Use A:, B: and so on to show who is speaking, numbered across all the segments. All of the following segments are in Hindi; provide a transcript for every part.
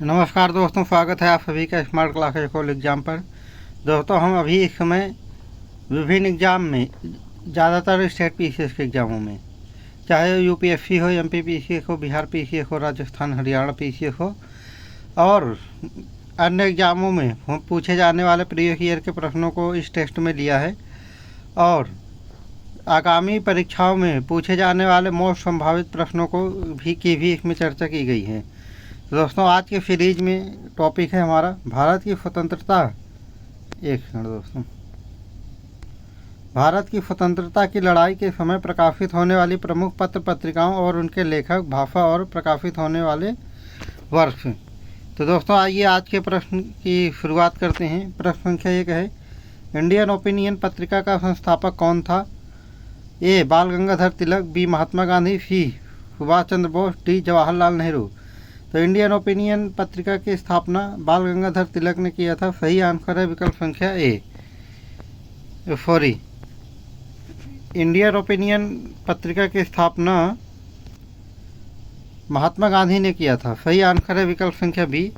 A: नमस्कार दोस्तों, स्वागत है आप सभी का स्मार्ट क्लास एकोल एग्ज़ाम पर। दोस्तों, हम अभी इस समय विभिन्न एग्ज़ाम में, ज़्यादातर स्टेट पीसीएस के एग्ज़ामों में, चाहे यूपीएससी हो, एमपी पीसीएस हो, बिहार पीसीएस हो, राजस्थान हरियाणा पीसीएस हो, और अन्य एग्ज़ामों में पूछे जाने वाले प्रीवियस ईयर के प्रश्नों को इस टेस्ट में लिया है और आगामी परीक्षाओं में पूछे जाने वाले मोस्ट संभावित प्रश्नों को भी इसमें चर्चा की गई है। दोस्तों, आज के सीरीज में टॉपिक है हमारा भारत की स्वतंत्रता। एक मिनट दोस्तों। भारत की स्वतंत्रता की लड़ाई के समय प्रकाशित होने वाली प्रमुख पत्र पत्रिकाओं और उनके लेखक, भाषा और प्रकाशित होने वाले वर्ष। तो दोस्तों, आइए आज के प्रश्न की शुरुआत करते हैं। प्रश्न संख्या 1 है, इंडियन ओपिनियन पत्रिका का संस्थापक कौन था? ए बाल गंगाधर तिलक, बी महात्मा गांधी, सी सुभाष चंद्र बोस, डी जवाहरलाल नेहरू। तो इंडियन ओपिनियन पत्रिका की स्थापना बाल गंगाधर तिलक ने किया था। सही आंसर है विकल्प संख्या ए। इंडियन ओपिनियन पत्रिका की स्थापना महात्मा गांधी ने किया था। सही आंसर है विकल्प संख्या B.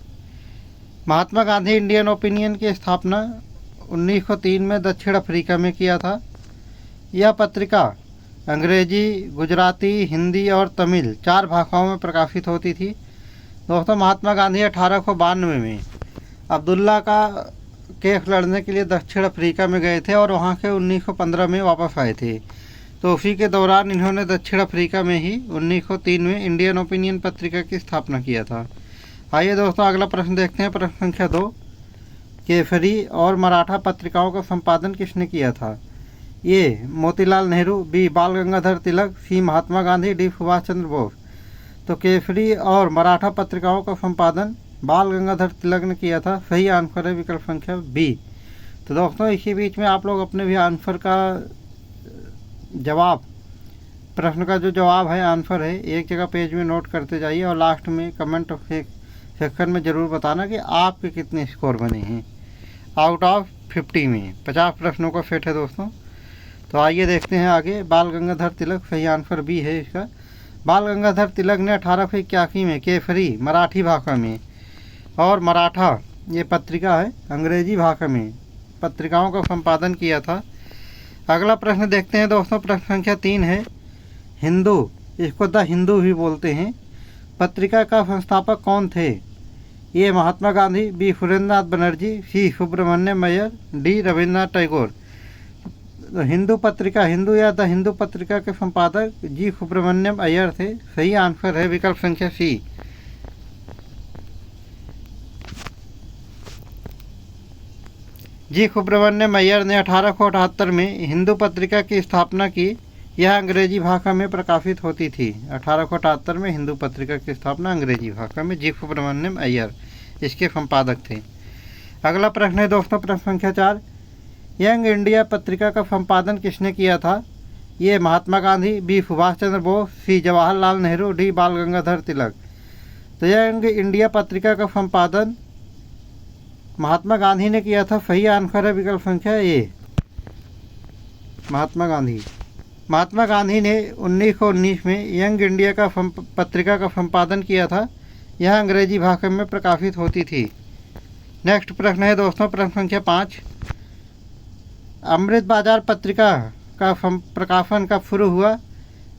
A: Mahatma Gandhi Indian opinion की स्थापना 1903 में दक्षिण अफ्रीका में किया था। यह पत्रिका अंग्रेजी, गुजराती, हिंदी और तमिल 4 भाषाओं में प्रकाशित होती थी। दोस्तों, महात्मा गांधी 1892 में अब्दुल्ला का केस लड़ने के लिए दक्षिण अफ्रीका में गए थे और वहां से 1915 में वापस आए थे। तो उसी के दौरान इन्होंने दक्षिण अफ्रीका में ही 1903 में इंडियन ओपिनियन पत्रिका की स्थापना किया था। आइए दोस्तों, अगला प्रश्न देखते हैं। प्रश्न संख्या 2, केसरी और मराठा पत्रिकाओं का संपादन किसने किया था? ए मोतीलाल नेहरू, बी बाल गंगाधर तिलक, सी महात्मा गांधी, डी सुभाष चंद्र बोस। तो केसरी और मराठा पत्रिकाओं का संपादन बाल गंगाधर तिलक ने किया था। सही आंसर है विकल्प संख्या बी। तो दोस्तों, इसी बीच में आप लोग अपने भी आंसर का जवाब, प्रश्न का जो जवाब है, आंसर है, एक जगह पेज में नोट करते जाइए और लास्ट में कमेंट सेक्शन में ज़रूर बताना कि आपके कितने स्कोर बने हैं। आउट ऑफ 50 में 50 प्रश्नों का सेट है दोस्तों। तो आइए देखते हैं आगे। बाल गंगाधर तिलक, सही आंसर बी है इसका। बाल गंगाधर तिलक ने 1881 में केसरी मराठी भाषा में और मराठा, ये पत्रिका है, अंग्रेजी भाषा में पत्रिकाओं का संपादन किया था। अगला प्रश्न देखते हैं दोस्तों। प्रश्न संख्या 3 है, हिंदू, इसको द हिंदू भी बोलते हैं, पत्रिका का संस्थापक कौन थे? ए महात्मा गांधी, बी सुरेंद्रनाथ बनर्जी, सी सुब्रमण्यम अय्यर, डी रविन्द्रनाथ टैगोर। हिंदू पत्रिका, हिंदू या द हिंदू पत्रिका के संपादक जी सुब्रमण्यम अय्यर थे। सही आंसर है विकल्प संख्या सी। जी सुब्रमण्यम अय्यर ने 1878 में हिंदू पत्रिका की स्थापना की। यह अंग्रेजी भाषा में प्रकाशित होती थी। 1878 में हिंदू पत्रिका की स्थापना अंग्रेजी भाषा में जी सुब्रमण्यम अय्यर इसके संपादक थे। अगला प्रश्न है दोस्तों। प्रश्न संख्या 4, यंग इंडिया पत्रिका का संपादन किसने किया था? ये महात्मा गांधी, बी सुभाष चंद्र बोस, सी जवाहरलाल नेहरू, डी बाल गंगाधर तिलक। तो यंग इंडिया पत्रिका का संपादन महात्मा गांधी ने किया था। सही आंसर है विकल्प संख्या ए, महात्मा गांधी। महात्मा गांधी ने 1919 में यंग इंडिया का पत्रिका का संपादन किया था। यह अंग्रेजी भाषा में प्रकाशित होती थी। नेक्स्ट प्रश्न है दोस्तों। प्रश्न संख्या 5, अमृत बाजार पत्रिका का प्रकाशन कब शुरू हुआ?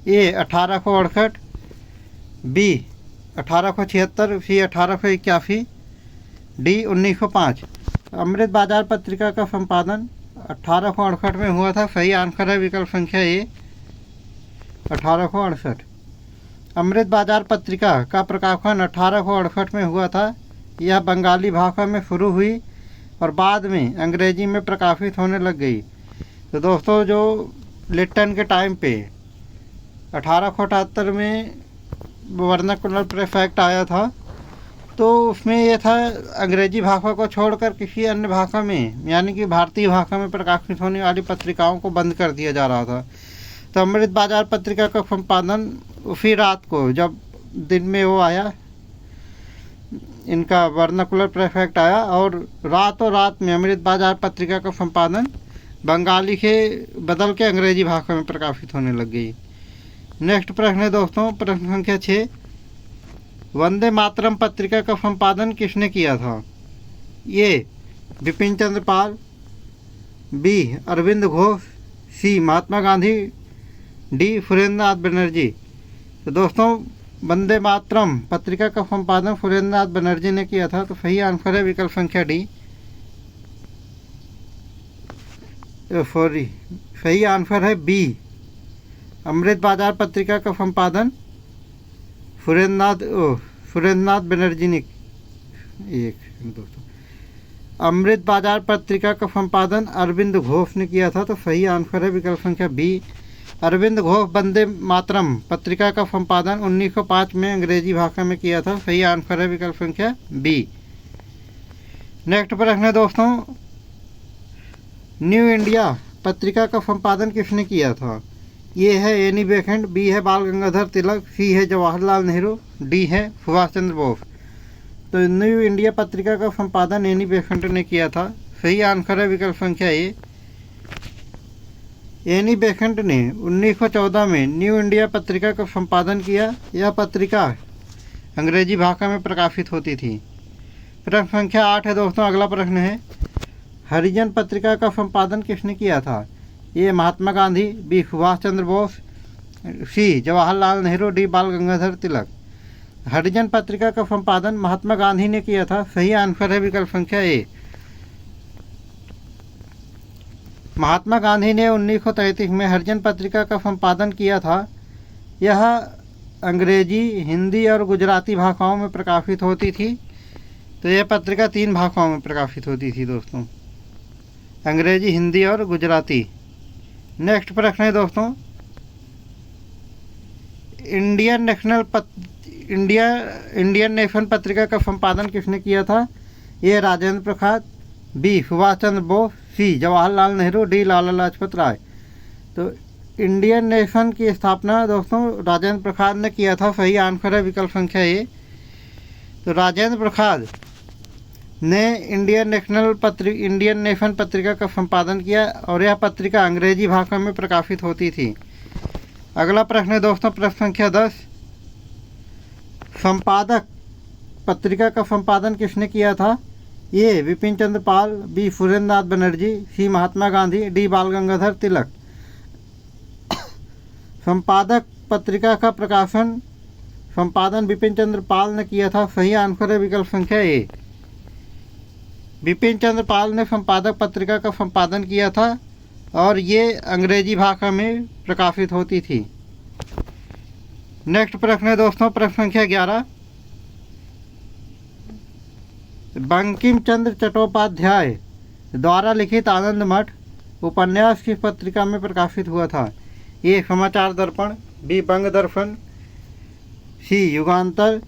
A: ए 1868, बी 1876, सी 1881, डी 1905। अमृत बाजार पत्रिका का संपादन 1868 में हुआ था। सही आंसर है विकल्प संख्या ए, 1868। अमृत बाजार पत्रिका का प्रकाशन 1868 में हुआ था। यह बंगाली भाषा में शुरू हुई और बाद में अंग्रेजी में प्रकाशित होने लग गई। तो दोस्तों, जो लिट्टन के टाइम पे 1878 में वर्नाकुलर प्रेस एक्ट आया था, तो उसमें यह था अंग्रेजी भाषा को छोड़कर किसी अन्य भाषा में, यानी कि भारतीय भाषा में प्रकाशित होने वाली पत्रिकाओं को बंद कर दिया जा रहा था। तो अमृत बाजार पत्रिका का संपादन उसी रात को, जब दिन में वो आया, इनका वर्नाकुलर प्रेस एक्ट आया, और रातों रात में अमृत बाजार पत्रिका का संपादन बंगाली के बदल के अंग्रेजी भाषा में प्रकाशित होने लग गई। नेक्स्ट प्रश्न है दोस्तों। प्रश्न संख्या 6, वंदे मातरम पत्रिका का संपादन किसने किया था? ए बिपिन चंद्र पाल, बी अरविंद घोष, सी महात्मा गांधी, डी सुरेंद्रनाथ बनर्जी। तो दोस्तों वंदे मातरम पत्रिका का संपादन सुरेंद्रनाथ बनर्जी ने किया था। तो सही आंसर है विकल्प संख्या डी। सही आंसर है बी, अमृत बाजार पत्रिका का संपादन सुरेंद्रनाथ बनर्जी ने। एक दोस्तों, अमृत बाजार पत्रिका का संपादन अरविंद घोष ने किया था। तो सही आंसर है विकल्प संख्या बी, अरविंद घोष वंदे मातरम पत्रिका का संपादन 1905 में अंग्रेजी भाषा में किया था। सही आंसर है विकल्प संख्या बी। नेक्स्ट प्रश्न है दोस्तों, न्यू इंडिया पत्रिका का संपादन किसने किया था? ये है एनी बेसेंट, बी है बाल गंगाधर तिलक, सी है जवाहरलाल नेहरू, डी है सुभाष चंद्र बोस। तो न्यू इंडिया पत्रिका का संपादन एनी बेसेंट ने किया था। सही आंसर है विकल्प संख्या ए। एनी बेसेंट ने 1914 में न्यू इंडिया पत्रिका का संपादन किया। यह पत्रिका अंग्रेजी भाषा में प्रकाशित होती थी। प्रश्न संख्या 8 है दोस्तों। अगला प्रश्न है, हरिजन पत्रिका का संपादन किसने किया था? ए महात्मा गांधी, बी सुभाष चंद्र बोस, सी जवाहरलाल नेहरू, डी बाल गंगाधर तिलक। हरिजन पत्रिका का संपादन महात्मा गांधी ने किया था। सही आंसर है विकल्प संख्या ए। महात्मा गांधी ने 1933 में हरिजन पत्रिका का संपादन किया था। यह अंग्रेजी, हिंदी और गुजराती भाषाओं में प्रकाशित होती थी। तो यह पत्रिका 3 भाषाओं में प्रकाशित होती थी दोस्तों, अंग्रेजी, हिंदी और गुजराती। नेक्स्ट प्रश्न है दोस्तों, इंडियन नेशन पत्रिका का संपादन किसने किया था? ए राजेंद्र प्रसाद, बी सुभाष चंद्र बोस, सी जवाहरलाल नेहरू, डी लाला लाजपत राय। तो इंडियन नेशन की स्थापना दोस्तों राजेंद्र प्रसाद ने किया था। सही आंसर है विकल्प संख्या ए। तो राजेंद्र प्रसाद ने इंडियन नेशन पत्रिका का संपादन किया और यह पत्रिका अंग्रेजी भाषा में प्रकाशित होती थी। अगला प्रश्न है दोस्तों, प्रश्न संख्या 10, संपादक पत्रिका का संपादन किसने किया था? ए बिपिन चंद्र पाल, बी सुरेंद्रनाथ बनर्जी, सी महात्मा गांधी, डी बाल गंगाधर तिलक। संपादक पत्रिका का संपादन बिपिन चंद्र पाल ने किया था। सही आंसर है विकल्प संख्या ए। बिपिन चंद्र पाल ने संपादक पत्रिका का संपादन किया था और ये अंग्रेजी भाषा में प्रकाशित होती थी। नेक्स्ट प्रश्न है दोस्तों, प्रश्न संख्या 11, बंकिम चंद्र चट्टोपाध्याय द्वारा लिखित आनंद मठ उपन्यास किस पत्रिका में प्रकाशित हुआ था? ए समाचार दर्पण, बी बंग दर्पण, सी युगांतर,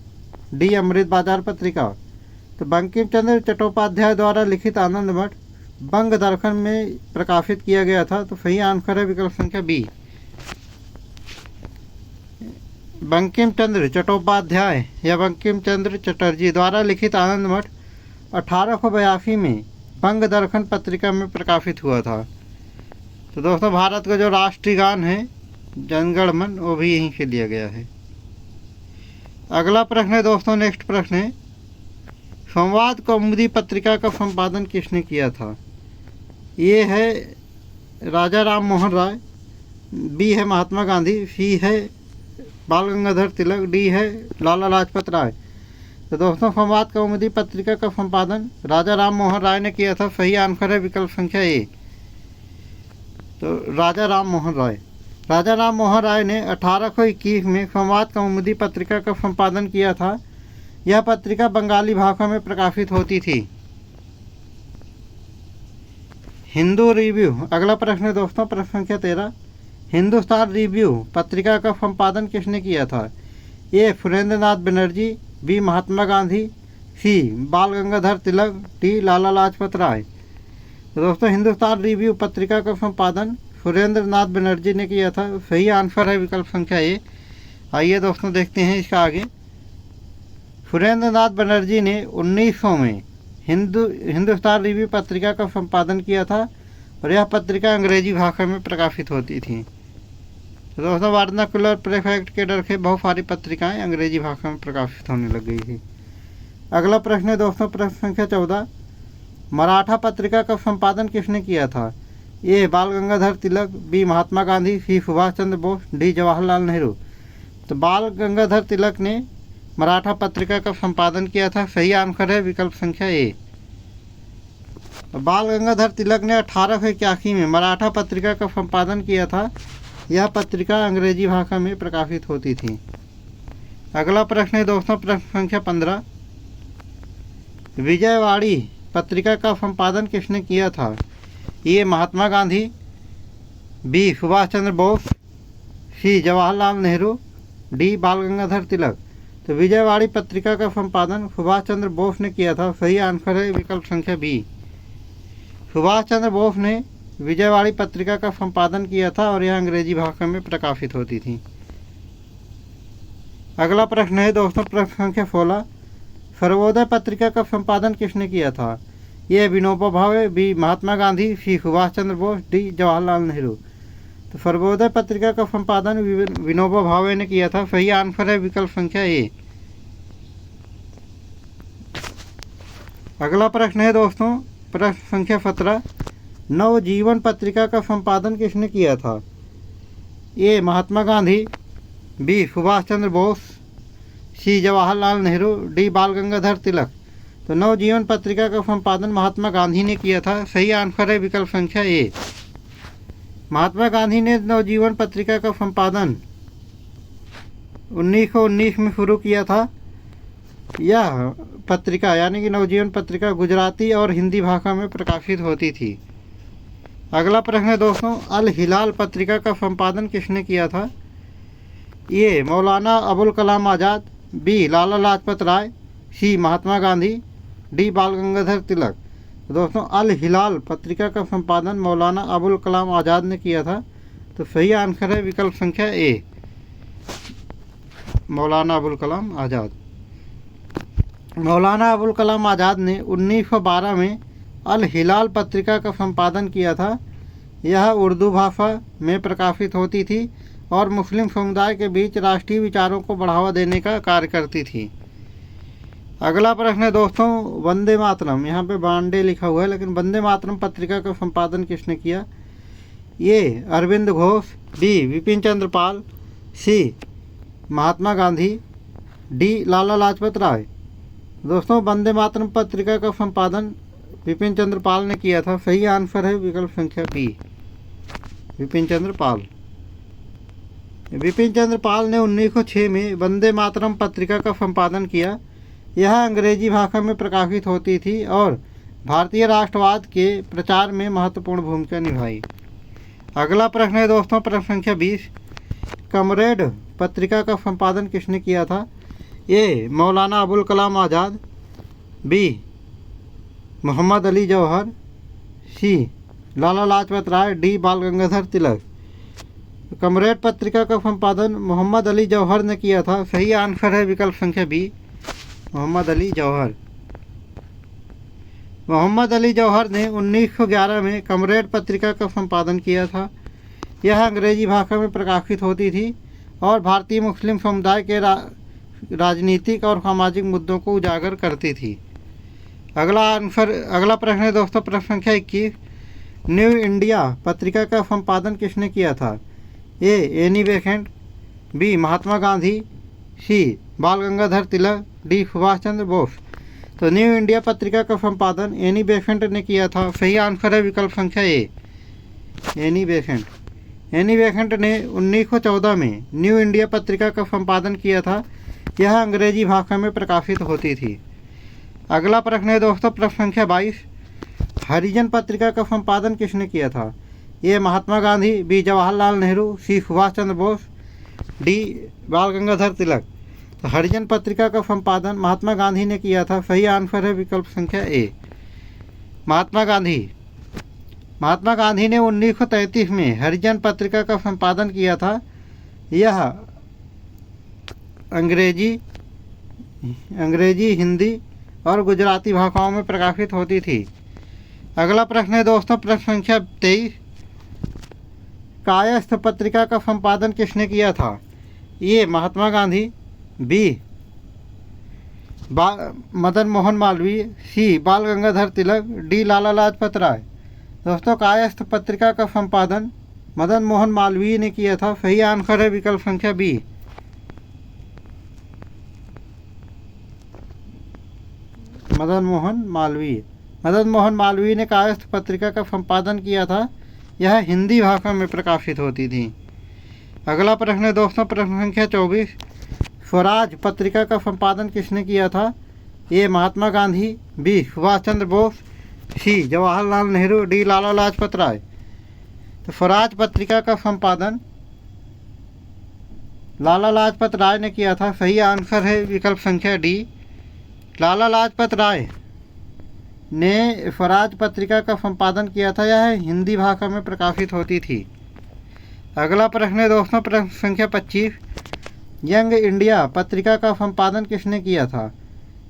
A: डी अमृत बाजार पत्रिका। तो बंकिम चंद्र चट्टोपाध्याय द्वारा लिखित आनंद मठ बंग दर्पण में प्रकाशित किया गया था। तो सही आंसर है विकल्प संख्या बी। बंकिम चंद्र चट्टोपाध्याय या बंकिम चंद्र चटर्जी द्वारा लिखित आनंद मठ 1882 में बंग दर्पण पत्रिका में प्रकाशित हुआ था। तो दोस्तों भारत का जो राष्ट्रीय गान है जन गण मन, वो भी यहीं से लिया गया है। अगला प्रश्न है दोस्तों, नेक्स्ट प्रश्न है, संवाद कौमुदी पत्रिका का संपादन किसने किया था? ये है राजा राम मोहन राय, बी है महात्मा गांधी, सी है बाल गंगाधर तिलक, डी है लाला लाजपत राय। तो दोस्तों संवाद कौमुदी पत्रिका का संपादन राजा राम मोहन राय ने किया था। सही आंसर है विकल्प संख्या ए। तो राजा राम मोहन राय ने 1821 में संवाद कौमुदी पत्रिका का संपादन किया था। यह पत्रिका बंगाली भाषा में प्रकाशित होती थी। हिंदू रिव्यू, अगला प्रश्न है दोस्तों, प्रश्न संख्या 13, हिंदुस्तान रिव्यू पत्रिका का संपादन किसने किया था? ए सुरेंद्रनाथ बनर्जी, बी महात्मा गांधी, सी बाल गंगाधर तिलक, डी लाला लाजपत राय। तो दोस्तों हिंदुस्तान रिव्यू पत्रिका का संपादन सुरेंद्रनाथ बनर्जी ने किया था। सही आंसर है विकल्प संख्या ए। आइए दोस्तों देखते हैं इसका आगे। सुरेंद्रनाथ बनर्जी ने 1900 में हिंदुस्तान रिव्यू पत्रिका का संपादन किया था और यह पत्रिका अंग्रेजी भाषा में प्रकाशित होती थी। तो दोस्तों वर्नाकुलर प्रेफेक्ट के डर से बहुत सारी पत्रिकाएं अंग्रेजी भाषा में प्रकाशित होने लग गई थी। अगला प्रश्न है दोस्तों, प्रश्न संख्या 14, मराठा पत्रिका का संपादन किसने किया था? ए बाल गंगाधर तिलक, बी महात्मा गांधी, सी सुभाष चंद्र बोस, डी जवाहरलाल नेहरू। तो बाल गंगाधर तिलक ने मराठा पत्रिका का संपादन किया था। सही आंसर है विकल्प संख्या ए। बाल गंगाधर तिलक ने 1881 में मराठा पत्रिका का संपादन किया था। यह पत्रिका अंग्रेजी भाषा में प्रकाशित होती थी। अगला प्रश्न है दोस्तों, प्रश्न संख्या 15, विजयवाड़ी पत्रिका का संपादन किसने किया था? ए महात्मा गांधी, बी सुभाष चंद्र बोस, सी जवाहरलाल नेहरू, डी बाल गंगाधर तिलक। तो विजयवाड़ी पत्रिका का संपादन सुभाष चंद्र बोस ने किया था। सही आंसर है विकल्प संख्या बी। सुभाष चंद्र बोस ने विजयवाड़ी पत्रिका का संपादन किया था और यह अंग्रेजी भाषा में प्रकाशित होती थी। अगला प्रश्न है दोस्तों, प्रश्न संख्या 16, सर्वोदय पत्रिका का संपादन किसने किया था? ये विनोबा भावे, बी महात्मा गांधी, सी सुभाष चंद्र बोस, डी जवाहरलाल नेहरू। तो सर्वोदय पत्रिका का संपादन विनोबा भावे ने किया था। सही आंसर है विकल्प संख्या ए। अगला प्रश्न है दोस्तों, प्रश्न संख्या 17, नवजीवन पत्रिका का संपादन किसने किया था? ए महात्मा गांधी, बी सुभाष चंद्र बोस, सी जवाहरलाल नेहरू, डी बाल गंगाधर तिलक। तो नवजीवन पत्रिका का संपादन महात्मा गांधी ने किया था। सही आंसर है विकल्प संख्या ए। महात्मा गांधी ने नवजीवन पत्रिका का संपादन 1919 में शुरू किया था। यह पत्रिका यानी कि नवजीवन पत्रिका गुजराती और हिंदी भाषा में प्रकाशित होती थी। अगला प्रश्न है दोस्तों, अल हिलाल पत्रिका का संपादन किसने किया था? ए मौलाना अबुल कलाम आज़ाद, बी लाला लाजपत राय, सी महात्मा गांधी, डी बाल गंगाधर तिलक। दोस्तों अल हिलाल पत्रिका का संपादन मौलाना अबुल कलाम आज़ाद ने किया था। तो सही आंसर है विकल्प संख्या ए, मौलाना अबुल कलाम आज़ाद। मौलाना अबुल कलाम आज़ाद ने 1912 में अल हिलाल पत्रिका का संपादन किया था। यह उर्दू भाषा में प्रकाशित होती थी और मुस्लिम समुदाय के बीच राष्ट्रीय विचारों को बढ़ावा देने का कार्य करती थी। अगला प्रश्न है दोस्तों, वंदे मातरम, यहाँ पे बांडे लिखा हुआ है लेकिन वंदे मातरम पत्रिका का संपादन किसने किया? ए अरविंद घोष, बी विपिन चंद्र पाल, सी महात्मा गांधी, डी लाला लाजपत राय। दोस्तों वंदे मातरम पत्रिका का संपादन विपिन चंद्र पाल ने किया था। सही आंसर है विकल्प संख्या बी, विपिन चंद्र पाल। विपिन चंद्र पाल ने 1906 में वंदे मातरम पत्रिका का संपादन किया। यह अंग्रेजी भाषा में प्रकाशित होती थी और भारतीय राष्ट्रवाद के प्रचार में महत्वपूर्ण भूमिका निभाई। अगला प्रश्न है दोस्तों, प्रश्न संख्या 20, कमरेड पत्रिका का संपादन किसने किया था? ए मौलाना अबुल कलाम आज़ाद, बी मोहम्मद अली जौहर, सी लाला लाजपत राय, डी बाल गंगाधर तिलक। कमरेड पत्रिका का संपादन मोहम्मद अली जौहर ने किया था। सही आंसर है विकल्प संख्या बी, मोहम्मद अली जौहर। मोहम्मद अली जौहर ने 1911 में कमरेड पत्रिका का संपादन किया था। यह अंग्रेजी भाषा में प्रकाशित होती थी और भारतीय मुस्लिम समुदाय के राजनीतिक और सामाजिक मुद्दों को उजागर करती थी। अगला प्रश्न है दोस्तों, प्रश्न संख्या 21, न्यू इंडिया पत्रिका का संपादन किसने किया था? ए Annie Besant, B Mahatma Gandhi, सी बाल गंगाधर तिलक, डी सुभाष चंद्र बोस। तो न्यू इंडिया पत्रिका का संपादन एनी बेसेंट ने किया था। सही आंसर है विकल्प संख्या ए, एनी बेसेंट। एनी बेसेंट ने 1914 में न्यू इंडिया पत्रिका का संपादन किया था। यह अंग्रेजी भाषा में प्रकाशित होती थी। अगला प्रश्न है दोस्तों, प्रश्न संख्या 22, हरिजन पत्रिका का संपादन किसने किया था? ए महात्मा गांधी, बी जवाहरलाल नेहरू, सी सुभाष चंद्र बोस, डी बाल गंगाधर तिलक। तो हरिजन पत्रिका का संपादन महात्मा गांधी ने किया था। सही आंसर है विकल्प संख्या ए, महात्मा गांधी। महात्मा गांधी ने 1933 में हरिजन पत्रिका का संपादन किया था। यह अंग्रेजी, हिंदी और गुजराती भाषाओं में प्रकाशित होती थी। अगला प्रश्न है दोस्तों, प्रश्न संख्या 23, कायस्थ पत्रिका का संपादन किसने किया था? ए महात्मा गांधी, बी मदन मोहन मालवीय, सी बाल गंगाधर तिलक, डी लाला लाजपत राय। दोस्तों, कायस्थ पत्रिका का संपादन मदन मोहन मालवीय ने किया था। सही आंसर है विकल्प संख्या बी। मदन मोहन मालवीय ने कायस्थ पत्रिका का संपादन किया था। यह हिंदी भाषा में प्रकाशित होती थी। अगला प्रश्न है दोस्तों, प्रश्न संख्या 24। स्वराज पत्रिका का संपादन किसने किया था? ए महात्मा गांधी, बी सुभाष चंद्र बोस, सी जवाहरलाल नेहरू, डी लाला लाजपत राय। तो स्वराज पत्रिका का संपादन लाला लाजपत राय ने किया था। सही आंसर है विकल्प संख्या डी। लाला लाजपत राय ने स्वराज पत्रिका का संपादन किया था। यह हिंदी भाषा में प्रकाशित होती थी। अगला प्रश्न है दोस्तों, प्रश्न संख्या 25। यंग इंडिया पत्रिका का संपादन किसने किया था?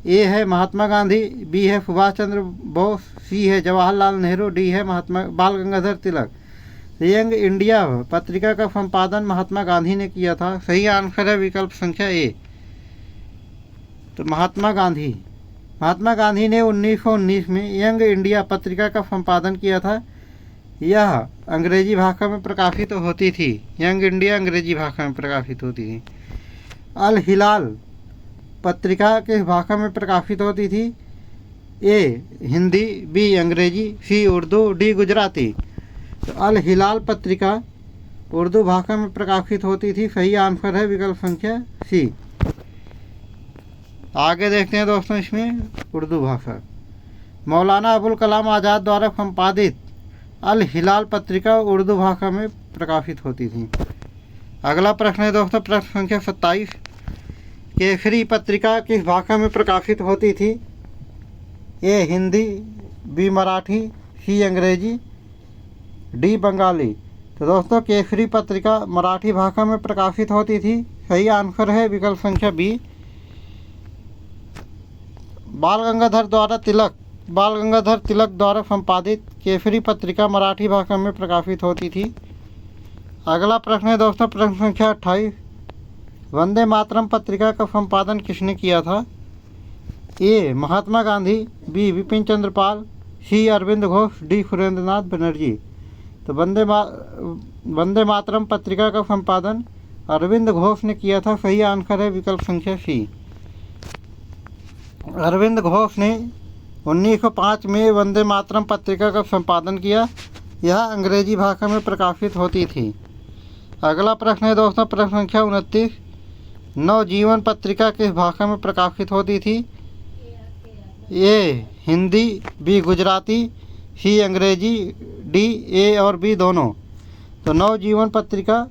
A: ए है महात्मा गांधी, बी है सुभाष चंद्र बोस, सी है जवाहरलाल नेहरू, डी है बाल गंगाधर तिलक। यंग इंडिया पत्रिका का संपादन महात्मा गांधी ने किया था। सही आंसर है विकल्प संख्या ए। तो महात्मा गांधी ने 1919 में यंग इंडिया पत्रिका का संपादन किया था। यह अंग्रेजी भाषा में प्रकाशित होती थी। यंग इंडिया अंग्रेजी भाषा में प्रकाशित होती थी। अल हिलाल पत्रिका किस भाषा में प्रकाशित होती थी? ए हिंदी, बी अंग्रेजी, सी उर्दू, डी गुजराती। तो अल हिलाल पत्रिका उर्दू भाषा में प्रकाशित होती थी। सही आंसर है विकल्प संख्या सी। आगे देखते हैं दोस्तों, इसमें उर्दू भाषा। मौलाना अबुल कलाम आज़ाद द्वारा संपादित अल हिलाल पत्रिका उर्दू भाषा में प्रकाशित होती थी। अगला प्रश्न है दोस्तों, प्रश्न संख्या 27। केसरी पत्रिका किस भाषा में प्रकाशित होती थी? ए हिंदी, बी मराठी, सी अंग्रेजी, डी बंगाली। तो दोस्तों, केसरी पत्रिका मराठी भाषा में प्रकाशित होती थी। सही आंसर है विकल्प संख्या बी। बाल गंगाधर तिलक द्वारा संपादित केसरी पत्रिका मराठी भाषा में प्रकाशित होती थी। अगला प्रश्न है दोस्तों, प्रश्न संख्या 28। वंदे मातरम पत्रिका का संपादन किसने किया था? ए महात्मा गांधी, बी बिपिन चंद्र पाल, सी अरविंद घोष, डी सुरेंद्रनाथ बनर्जी। तो वंदे मातरम पत्रिका का संपादन अरविंद घोष ने किया था। सही आंसर है विकल्प संख्या सी। अरविंद घोष ने 1905 में वंदे मातरम पत्रिका का संपादन किया। यह अंग्रेजी भाषा में प्रकाशित होती थी। अगला प्रश्न है दोस्तों, प्रश्न संख्या 29। नवजीवन पत्रिका किस भाषा में प्रकाशित होती थी? ए हिंदी, बी गुजराती, सी अंग्रेजी, डी ए और बी दोनों। तो नवजीवन पत्रिका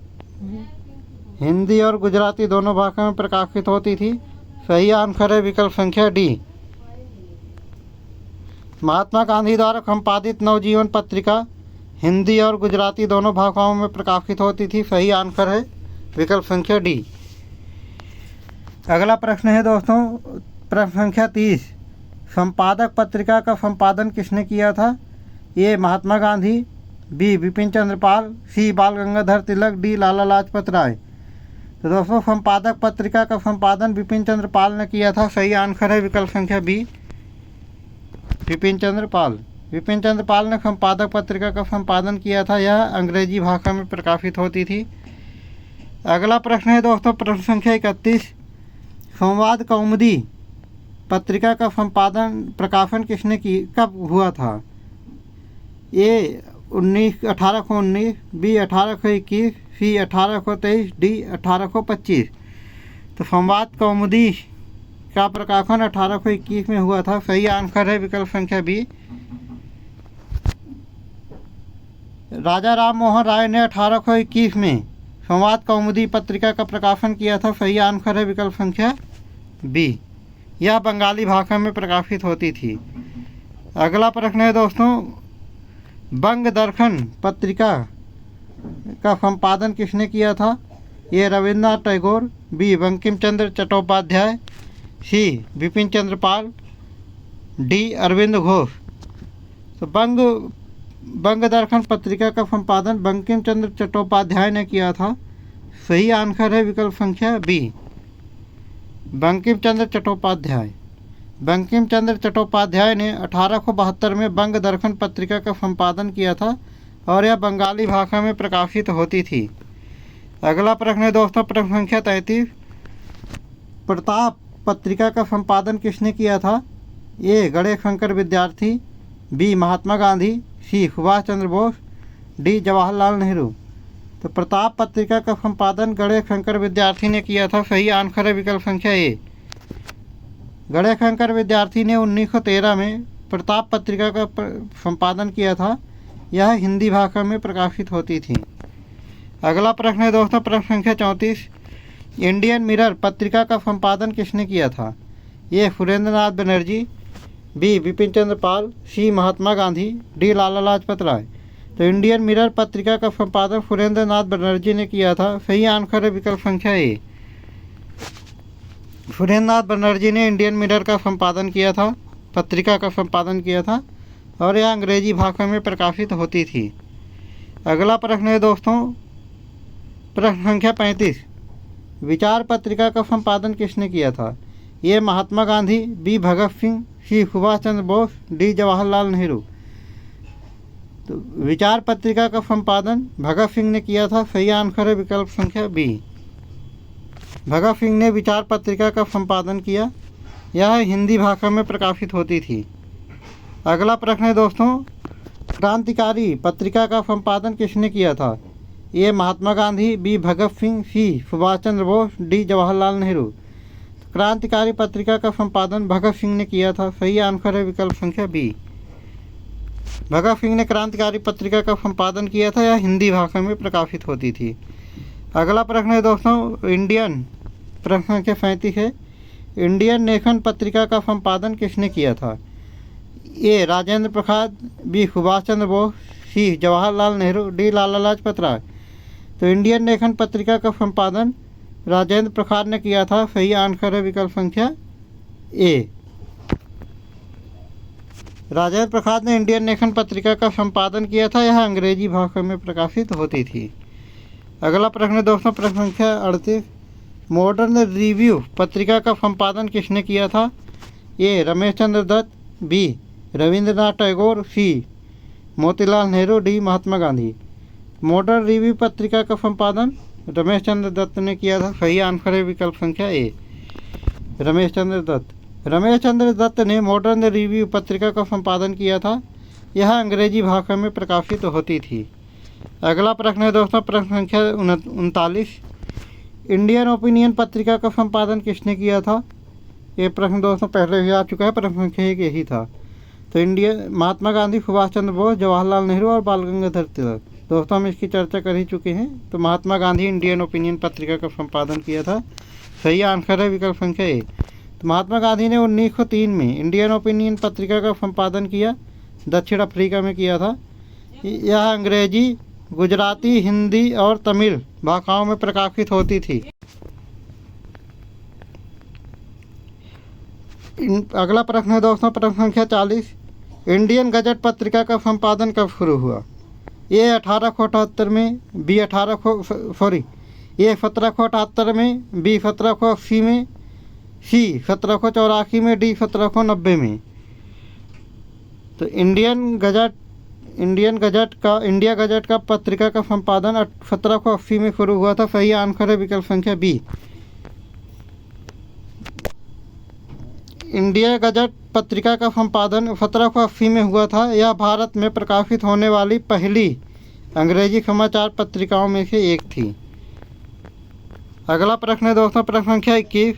A: हिंदी और गुजराती दोनों भाषा में प्रकाशित होती थी। सही आंसर है विकल्प संख्या डी। महात्मा गांधी द्वारा संपादित नवजीवन पत्रिका हिंदी और गुजराती दोनों भाषाओं में प्रकाशित होती थी। सही आंसर है विकल्प संख्या डी। अगला प्रश्न है दोस्तों, प्रश्न संख्या 30। संपादक पत्रिका का संपादन किसने किया था? ए महात्मा गांधी, बी बिपिन चंद्र पाल, सी बाल गंगाधर तिलक, डी लाला लाजपत राय। तो दोस्तों, संपादक पत्रिका का संपादन बिपिन चंद्र पाल ने किया था। सही आंसर है विकल्प संख्या बी, बिपिन चंद्र पाल ने संपादक पत्रिका का संपादन किया था। यह अंग्रेजी भाषा में प्रकाशित होती थी। अगला प्रश्न है दोस्तों, प्रश्न संख्या 31। संवाद कौमुदी पत्रिका का प्रकाशन कब हुआ था? ए 1819, बी 1821, सी 1823, डी 1825। तो संवाद कौमुदी का प्रकाशन 1821 में हुआ था। सही आंसर है विकल्प संख्या बी। राजा राम मोहन राय ने 1821 में संवाद कौमुदी पत्रिका का प्रकाशन किया था। सही आंसर है विकल्प संख्या बी। यह बंगाली भाषा में प्रकाशित होती थी। अगला प्रश्न है दोस्तों, बंग दर्शन पत्रिका का संपादन किसने किया था? ए रविन्द्रनाथ टैगोर, बी बंकिम चंद्र चट्टोपाध्याय, सी बिपिन चंद्र पाल, डी अरविंद घोष। तो बंग दर्पण पत्रिका का संपादन बंकिम चंद्र चट्टोपाध्याय ने किया था। सही आंसर है विकल्प संख्या बी, बंकिम चंद्र चट्टोपाध्याय। बंकिम चंद्र चट्टोपाध्याय ने 1872 में बंग दर्पण पत्रिका का संपादन किया था और यह बंगाली भाषा में प्रकाशित होती थी। अगला प्रश्न है दोस्तों, प्रश्न संख्या 33। प्रताप पत्रिका का संपादन किसने किया था? ए गणेश शंकर विद्यार्थी, बी महात्मा गांधी, सी सुभाष चंद्र बोस, डी जवाहरलाल नेहरू। तो प्रताप पत्रिका का संपादन गणेश शंकर विद्यार्थी ने किया था। सही आंसर है विकल्प संख्या ए, गणेश शंकर विद्यार्थी ने 1913 में प्रताप पत्रिका का संपादन किया था। यह हिंदी भाषा में प्रकाशित होती थी। अगला प्रश्न है दोस्तों, प्रश्न संख्या 34। इंडियन मिरर पत्रिका का संपादन किसने किया था? ए सुरेंद्र नाथ बनर्जी, बी बिपिन चंद्र पाल, सी महात्मा गांधी, डी लाला लाजपत राय। तो इंडियन मिरर पत्रिका का संपादन सुरेंद्र नाथ बनर्जी ने किया था। सही आंसर है विकल्प संख्या ए, सुरेंद्र नाथ बनर्जी ने इंडियन मिरर का संपादन किया था, पत्रिका का संपादन किया था और यह अंग्रेजी भाषा में प्रकाशित होती थी। अगला प्रश्न है दोस्तों, प्रश्न संख्या 35। विचार पत्रिका का संपादन किसने किया था? ये महात्मा गांधी, बी भगत सिंह, सी सुभाष चंद्र बोस, डी जवाहरलाल नेहरू। तो विचार पत्रिका का संपादन भगत सिंह ने किया था। सही आंसर है विकल्प संख्या बी, भगत सिंह ने विचार पत्रिका का संपादन किया। यह हिंदी भाषा में प्रकाशित होती थी। अगला प्रश्न है दोस्तों, क्रांतिकारी पत्रिका का संपादन किसने किया था? ए महात्मा गांधी, बी भगत सिंह, सी सुभाष चंद्र बोस, डी जवाहरलाल नेहरू। क्रांतिकारी पत्रिका का संपादन भगत सिंह ने किया था। सही आंसर है विकल्प संख्या बी, भगत सिंह ने क्रांतिकारी पत्रिका का संपादन किया था। यह हिंदी भाषा में प्रकाशित होती थी। अगला प्रश्न है दोस्तों, इंडियन, प्रश्न संख्या 37 है। इंडियन नेशन पत्रिका का संपादन किसने किया था? ए राजेंद्र प्रसाद, बी सुभाष चंद्र बोस, सी जवाहरलाल नेहरू, डी लाला लाजपत राय। तो इंडियन नेशन पत्रिका का संपादन राजेंद्र प्रसाद ने किया था। सही आंसर है विकल्प संख्या ए, राजेंद्र प्रसाद ने इंडियन नेशन पत्रिका का संपादन किया था। यह अंग्रेजी भाषा में प्रकाशित होती थी। अगला प्रश्न दोस्तों, प्रश्न संख्या 38। मॉडर्न रिव्यू पत्रिका का संपादन किसने किया था? ए रमेश चंद्र दत्त, बी रविंद्रनाथ टैगोर, सी Motilal Nehru, D Mahatma Gandhi. Modern review पत्रिका का संपादन रमेश चंद्र दत्त ने किया था। सही आंसर है विकल्प संख्या ए, रमेश चंद्र दत्त। रमेश चंद्र दत्त ने मॉडर्न रिव्यू पत्रिका का संपादन किया था। यह अंग्रेजी भाषा में प्रकाशित होती थी। अगला प्रश्न है दोस्तों, प्रश्न संख्या 39। इंडियन ओपिनियन पत्रिका का संपादन किसने किया था? ये प्रश्न दोस्तों पहले भी आ चुका है, प्रश्न संख्या 1 यही था। तो महात्मा गांधी, सुभाष चंद्र बोस, जवाहरलाल नेहरू और बाल गंगाधर तिलक। दोस्तों हम इसकी चर्चा कर ही चुके हैं। तो महात्मा गांधी इंडियन ओपिनियन पत्रिका का संपादन किया था। सही आंसर है विकल्प संख्या ए। तो महात्मा गांधी ने 1903 में इंडियन ओपिनियन पत्रिका का संपादन किया, दक्षिण अफ्रीका में किया था। यह अंग्रेजी, गुजराती, हिंदी और तमिल भाषाओं में प्रकाशित होती थी। अगला प्रश्न है दोस्तों, प्रश्न संख्या 40। इंडियन गजट पत्रिका का संपादन कब शुरू हुआ? ये 1878 में, बी 1778 में, बी 1780 में, सी 1784 में, डी 1790 में। तो इंडिया गजट का पत्रिका का संपादन 1780 में शुरू हुआ था। सही आंसर है विकल्प संख्या बी, इंडिया गजट पत्रिका का संपादन 1780 में हुआ था। यह भारत में प्रकाशित होने वाली पहली अंग्रेजी समाचार पत्रिकाओं में से एक थी। अगला प्रश्न है दोस्तों, प्रश्न संख्या 21।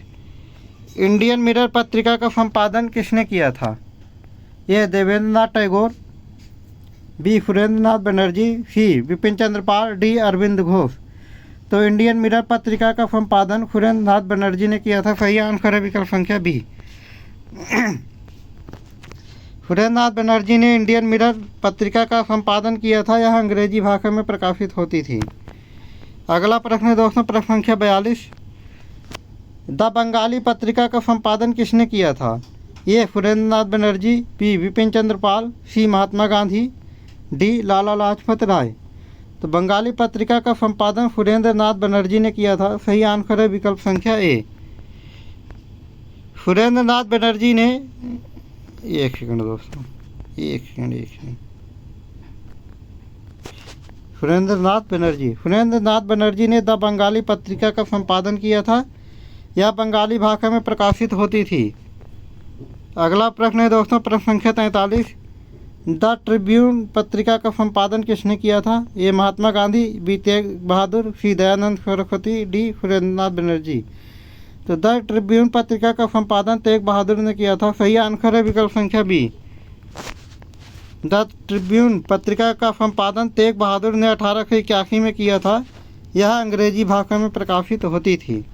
A: इंडियन मिरर पत्रिका का संपादन किसने किया था? यह देवेंद्र नाथ टैगोर, बी सुरेंद्र नाथ बनर्जी, सी बिपिन चंद्र पाल, डी अरविंद घोष। तो इंडियन मिरर पत्रिका का संपादन सुरेंद्र नाथ बनर्जी ने किया था। सही आंसर है विकल्प संख्या बी, सुरेंद्र नाथ बनर्जी ने इंडियन मिरर पत्रिका का संपादन किया था। यह अंग्रेजी भाषा में प्रकाशित होती थी। अगला प्रश्न है दोस्तों, प्रश्न संख्या 42। द बंगाली पत्रिका का संपादन किसने किया था? ये सुरेंद्र नाथ बनर्जी, बी बिपिन चंद्र पाल, सी महात्मा गांधी, डी लाला लाजपत राय। तो बंगाली पत्रिका का संपादन सुरेंद्र नाथ बनर्जी ने किया था। सही आंसर है विकल्प संख्या ए। सुरेंद्र नाथ बनर्जी ने, एक सेकंड दोस्तों, एक सेकंड। सुरेंद्र नाथ बनर्जी ने द बंगाली पत्रिका का संपादन किया था। यह बंगाली भाषा में प्रकाशित होती थी। अगला प्रश्न है दोस्तों, प्रश्न संख्या 43। द ट्रिब्यून पत्रिका का संपादन किसने किया था? ए महात्मा गांधी, बी तेग बहादुर, सी दयानंद सरस्वती, डी सुरेंद्र नाथ बनर्जी। तो द ट्रिब्यून पत्रिका का संपादन तेग बहादुर ने किया था। सही आंसर है विकल्प संख्या बी। द ट्रिब्यून पत्रिका का संपादन तेग बहादुर ने 1881 में किया था। यह अंग्रेजी भाषा में प्रकाशित होती थी।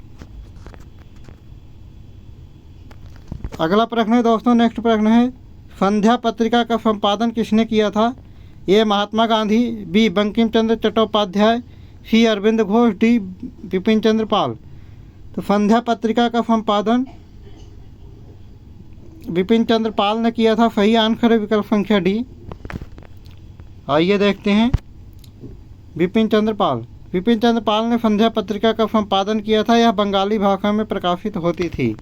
A: अगला प्रश्न है दोस्तों, नेक्स्ट प्रश्न है, संध्या पत्रिका का संपादन किसने किया था? ए महात्मा गांधी, बी बंकिम चंद्र चट्टोपाध्याय, सी अरविंद घोष, डी बिपिन चंद्र पाल। तो संध्या पत्रिका का संपादन बिपिन चंद्र पाल ने किया था। सही आंसर है विकल्प संख्या डी। आइए देखते हैं, बिपिन चंद्र पाल ने संध्या पत्रिका का संपादन किया था। यह बंगाली भाषा में प्रकाशित होती थी।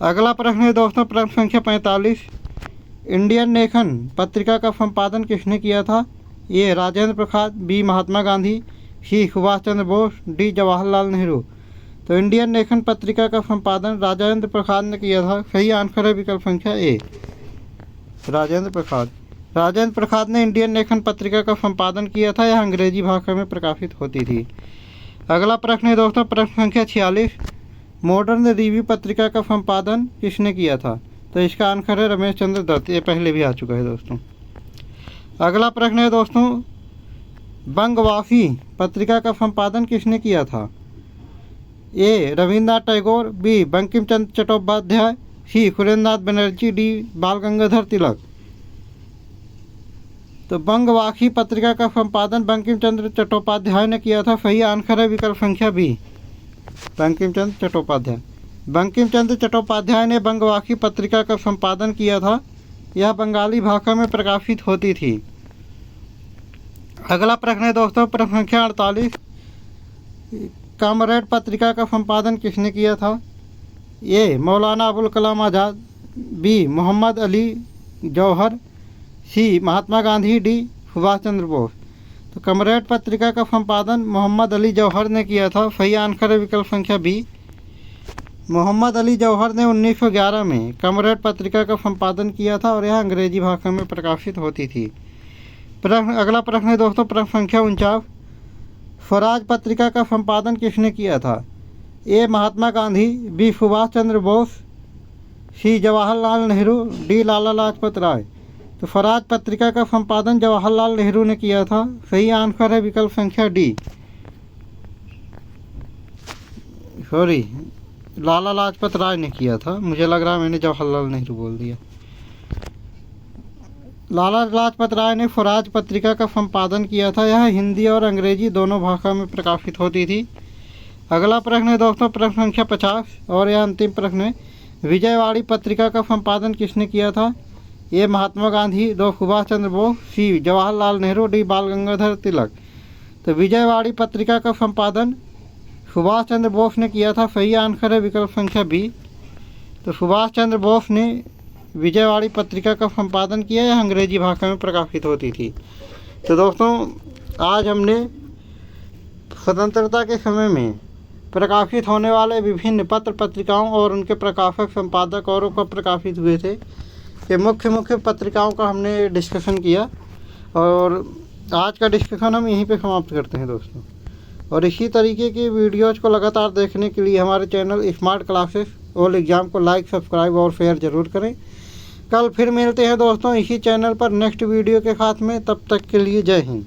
A: अगला प्रश्न है दोस्तों, प्रश्न संख्या 45। इंडियन नेशन पत्रिका का संपादन किसने किया था? ए राजेंद्र प्रसाद, बी महात्मा गांधी, सी सुभाष चंद्र बोस, डी जवाहरलाल नेहरू। तो इंडियन नेशन पत्रिका का संपादन राजेंद्र प्रसाद ने किया था। सही आंसर है विकल्प संख्या ए, राजेंद्र प्रसाद ने इंडियन नेशन पत्रिका का संपादन किया था। यह अंग्रेजी भाषा में प्रकाशित होती थी। अगला प्रश्न है दोस्तों, प्रश्न संख्या 46। मॉडर्न रिव्यू पत्रिका का संपादन किसने किया था? तो इसका आंसर है रमेश चंद्र दत्त। ये पहले भी आ चुका है दोस्तों। अगला प्रश्न है दोस्तों, बंगवासी पत्रिका का संपादन किसने किया था? ए रविन्द्रनाथ टैगोर, बी बंकिम चंद्र चट्टोपाध्याय, सी सुरेंद्र नाथ बनर्जी, डी बाल गंगाधर तिलक। तो बंगवासी पत्रिका का संपादन बंकिम चंद्र चट्टोपाध्याय ने किया था। सही आंसर है विकल्प संख्या बी, बंकिम चंद्र चट्टोपाध्याय ने बंगवासी पत्रिका का संपादन किया था। यह बंगाली भाषा में प्रकाशित होती थी। अगला प्रश्न है दोस्तों, प्रश्न संख्या 48। कॉमरेड पत्रिका का संपादन किसने किया था? ए मौलाना अबुल कलाम आज़ाद, बी मोहम्मद अली जौहर, सी महात्मा गांधी, डी सुभाष चंद्र बोस। तो कॉमरेड पत्रिका का संपादन मोहम्मद अली जौहर ने किया था। सही आंसर है विकल्प संख्या बी। मोहम्मद अली जौहर ने 1911 में कॉमरेड पत्रिका का संपादन किया था और यह अंग्रेजी भाषा में प्रकाशित होती थी। अगला प्रश्न है दोस्तों, प्रश्न संख्या 49। स्वराज पत्रिका का संपादन किसने किया था? ए महात्मा गांधी, बी सुभाष चंद्र बोस, सी जवाहरलाल नेहरू, डी लाला लाजपत राय। तो स्वराज पत्रिका का संपादन जवाहरलाल नेहरू ने किया था। सही आंसर है विकल्प संख्या डी, लाला लाजपत राय ने किया था। मुझे लग रहा है मैंने जवाहरलाल नेहरू बोल दिया। लाला लाजपत राय ने स्वराज पत्रिका का संपादन किया था। यह हिंदी और अंग्रेजी दोनों भाषा में प्रकाशित होती थी। अगला प्रश्न है दोस्तों, प्रश्न संख्या 50 और यह अंतिम प्रश्न है। विजयवाड़ी पत्रिका का संपादन किसने किया था? ए महात्मा गांधी, दो सुभाष चंद्र बोस, सी जवाहरलाल नेहरू, डी बाल गंगाधर तिलक। तो विजयवाड़ी पत्रिका का संपादन सुभाष चंद्र बोस ने किया था। सही आंसर है विकल्प संख्या बी। तो सुभाष चंद्र बोस ने विजयवाड़ी पत्रिका का संपादन किया। यह अंग्रेजी भाषा में प्रकाशित होती थी। तो दोस्तों, आज हमने स्वतंत्रता के समय में प्रकाशित होने वाले विभिन्न पत्र पत्रिकाओं और उनके प्रकाशक संपादक और कब प्रकाशित हुए थे कि मुख्य पत्रिकाओं का हमने डिस्कशन किया। और आज का डिस्कशन हम यहीं पे समाप्त करते हैं दोस्तों। और इसी तरीके की वीडियोज़ को लगातार देखने के लिए हमारे channel smart classes all exam को लाइक, सब्सक्राइब और शेयर ज़रूर करें। कल फिर मिलते हैं दोस्तों इसी चैनल पर नेक्स्ट वीडियो के साथ में। तब तक के लिए जय हिंद।